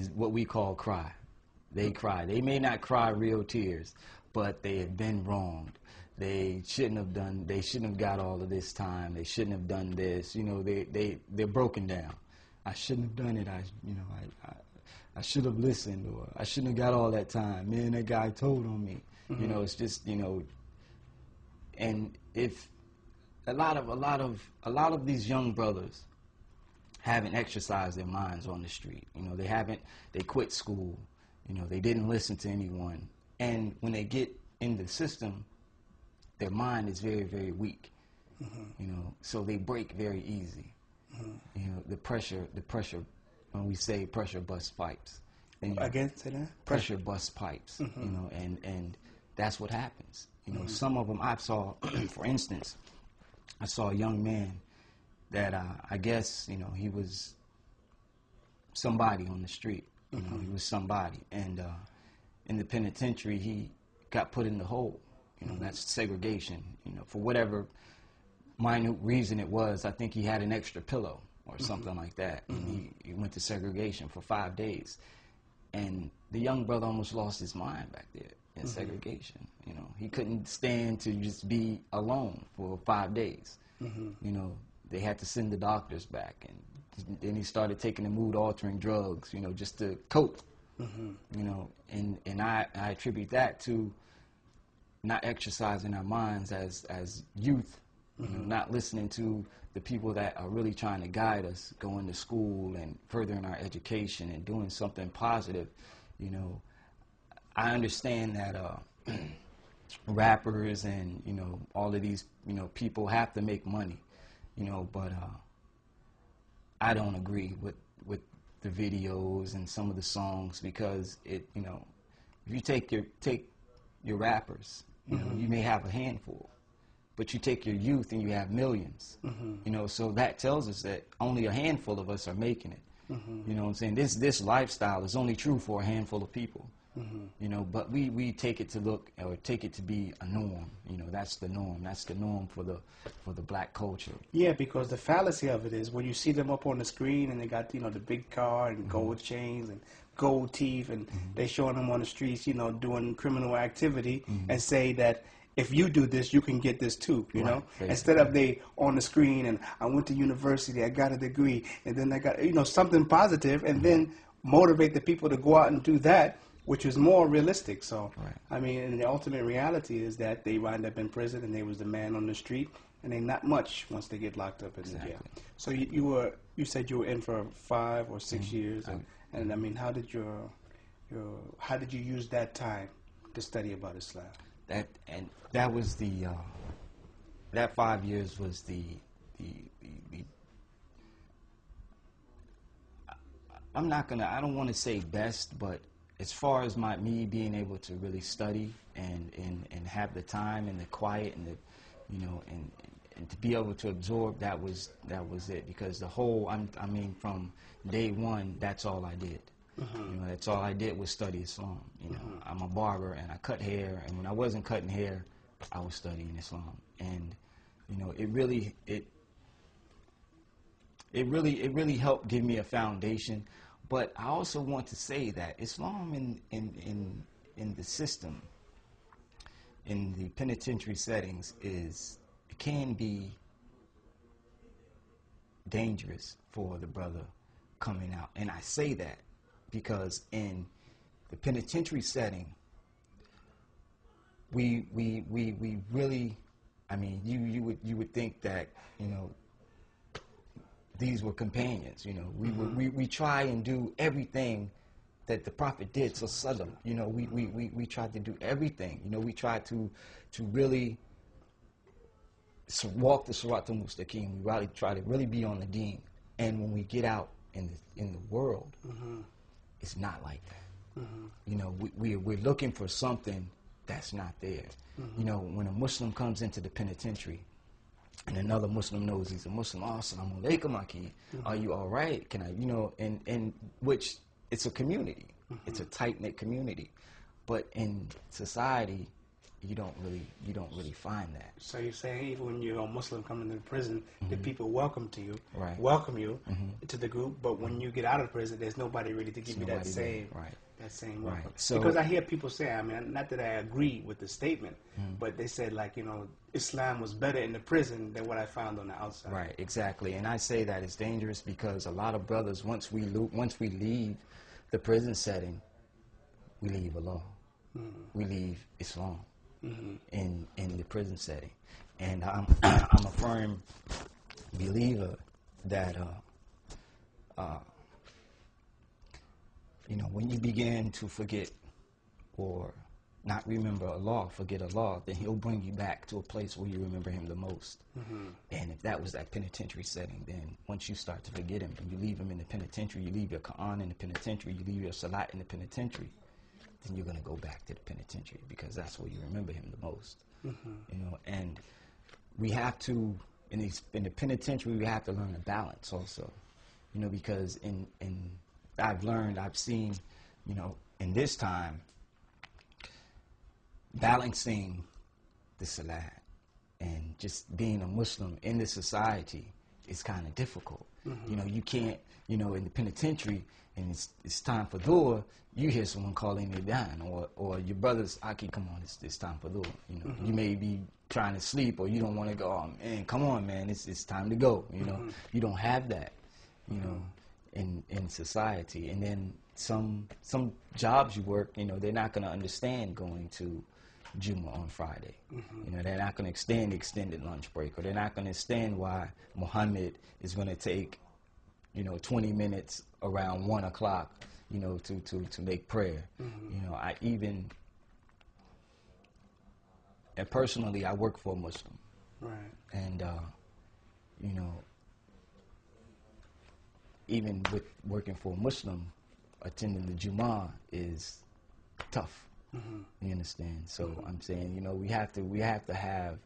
is what we call cry. They cry. They may not cry real tears, but they have been wronged. They shouldn't have got all of this time. They shouldn't have done this. You know, they're broken down. I shouldn't have done it. I should have listened, or I shouldn't have got all that time. Man, that guy told on me. You know, it's just, you know, and if a lot of these young brothers haven't exercised their minds on the street. You know, they quit school. You know, they didn't listen to anyone. And when they get in the system, their mind is very, very weak. You know, so they break very easy. You know, the pressure, when we say pressure busts pipes. And, Again, say that? Pressure busts pipes, you know, and that's what happens. You know, some of them I saw, for instance, I saw a young man that I guess, you know, he was somebody on the street. You know, he was somebody. And in the penitentiary, he got put in the hole. You know, that's segregation. You know, for whatever minute reason it was, I think he had an extra pillow or something like that. And he went to segregation for 5 days. And the young brother almost lost his mind back there in segregation. You know, he couldn't stand to just be alone for 5 days. You know, they had to send the doctors back, and then he started taking the mood-altering drugs, you know, just to cope. You know, and I attribute that to not exercising our minds as youth, you know, not listening to the people that are really trying to guide us, going to school and furthering our education and doing something positive. You know, I understand that rappers and, you know, all of these, you know, people have to make money, you know, but I don't agree with the videos and some of the songs, because it, you know, if you take your rappers, you know, you may have a handful, but you take your youth and you have millions. You know, so that tells us that only a handful of us are making it. You know what I'm saying? This lifestyle is only true for a handful of people. You know, but we take it to be a norm. You know, that's the norm. That's the norm for the black culture. Yeah, because the fallacy of it is when you see them up on the screen and they got, you know, the big car and gold chains and gold teeth, and they showing them on the streets, you know, doing criminal activity, and say that if you do this, you can get this too, you know? Basically. Instead of they on the screen and I went to university, I got a degree, and then I got, you know, something positive, and then motivate the people to go out and do that, which is more realistic. So, I mean, and the ultimate reality is that they wind up in prison and they was the man on the street, and they not much once they get locked up in the jail. So you said you were in for 5 or 6 years, and I mean, how did you use that time to study about Islam? That was that 5 years was I don't want to say best, but as far as me being able to really study and have the time and the quiet and the, you know, and to be able to absorb, that was it. Because the whole, I mean, from day one, that's all I did. You know, that's all I did was study Islam. You know, I'm a barber and I cut hair, and when I wasn't cutting hair, I was studying Islam. And you know, it really helped give me a foundation. But I also want to say that Islam in the system, in the penitentiary settings, it can be dangerous for the brother coming out. And I say that because in the penitentiary setting, we really, I mean, you would think that, you know, these were companions. You know, we try and do everything that the Prophet did. So sallam, you know, we tried to do everything. You know, we tried to really walk the Sirat al-Mustaqim. We really try to really be on the deen. And when we get out in the world, it's not like that. You know, we're looking for something that's not there. You know, when a Muslim comes into the penitentiary and another Muslim knows he's a Muslim, assalamu alaikum, Aki, are you all right? Can I, you know, and which it's a community. It's a tight-knit community. But in society, you don't really find that. So you're saying even when you're a Muslim coming to prison, the people welcome you to the group, but when you get out of prison, there's nobody really to give you that same welcome. So, because I hear people say, I mean, not that I agree with the statement, but they said, like, you know, Islam was better in the prison than what I found on the outside. Right, exactly. And I say that it's dangerous because a lot of brothers, once we leave the prison setting, we leave Allah. We leave Islam in the prison setting. And I'm a firm believer that you know, when you begin to forget or not remember Allah, forget Allah, then He'll bring you back to a place where you remember Him the most. And if that was that penitentiary setting, then once you start to forget Him and you leave Him in the penitentiary, you leave your Quran in the penitentiary, you leave your Salat in the penitentiary, then you're going to go back to the penitentiary because that's where you remember Him the most. You know, and we have to, in the penitentiary, we have to learn a balance also. You know, because I've seen, you know, in this time, balancing the Salat and just being a Muslim in this society is kind of difficult. You know, you can't, you know, in the penitentiary, and it's time for dua, you hear someone calling it down, or your brothers, Aki, come on, it's time for dua. You know, you may be trying to sleep, or you don't want to go, oh, man, come on, man, it's time to go. You know, you don't have that, you know, in society. And then some jobs you work, you know, they're not going to understand going to Juma on Friday. You know, they're not going to extend the extended lunch break, or they're not going to understand why Muhammad is going to take, you know, 20 minutes around 1 o'clock, you know, to make prayer. You know, and personally, I work for a Muslim. Right. And, you know, even with working for a Muslim, attending the Jummah is tough. You understand? So I'm saying, you know, we have to have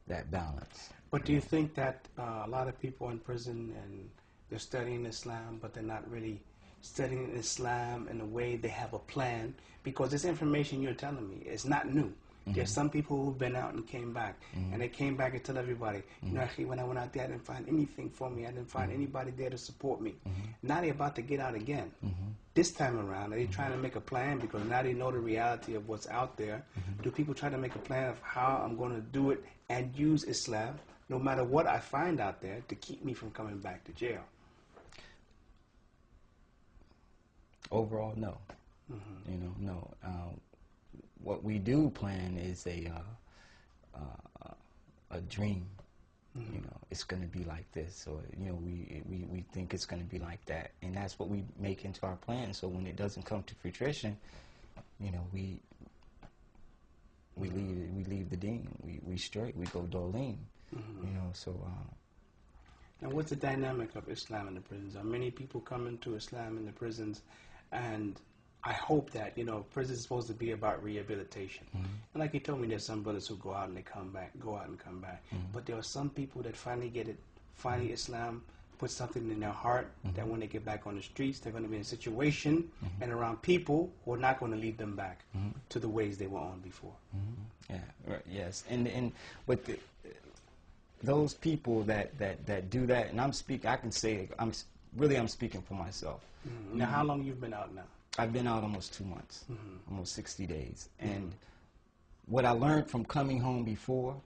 that balance. But do you think that a lot of people in prison and they're studying Islam, but they're not really studying Islam in a way they have a plan? Because this information you're telling me is not new. There's some people who've been out and came back, and they came back and tell everybody, you know, actually, when I went out there, I didn't find anything for me. I didn't find anybody there to support me. Now they're about to get out again. This time around, are they trying to make a plan? Because now they know the reality of what's out there. Do people try to make a plan of how I'm going to do it and use Islam, no matter what I find out there, to keep me from coming back to jail? Overall, no. You know, no. What we do plan is a dream. You know, it's going to be like this, or you know, we think it's going to be like that, and that's what we make into our plan. So when it doesn't come to fruition, you know, we leave the deen. We straight. We go doleen. You know, so. Now, what's the dynamic of Islam in the prisons? Are many people coming to Islam in the prisons, and I hope that, you know, prison is supposed to be about rehabilitation. And like you told me, there's some brothers who go out and they come back, But there are some people that finally get it, finally Islam puts something in their heart that when they get back on the streets, they're going to be in a situation and around people who are not going to lead them back to the ways they were on before. Yeah, right, yes. And but those people that do that, and I can say, I'm speaking for myself. Now, how long you've been out now? I've been out almost 2 months, almost 60 days. And what I learned from coming home before,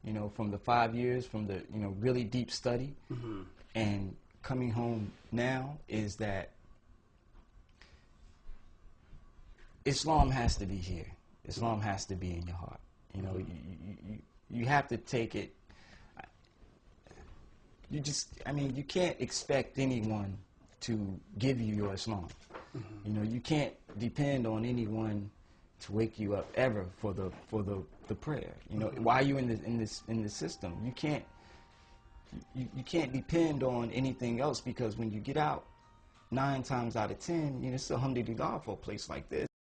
you know, from the 5 years, from the, you know, really deep study, and coming home now is that Islam has to be here. Islam has to be in your heart. You know, you have to take it. You can't expect anyone to give you your Islam. You know, you can't depend on anyone to wake you up ever for the prayer. You know, while you're in the system, you can't depend on anything else, because when you get out, 9 times out of 10, you know, it's alhamdulillah for a place like this.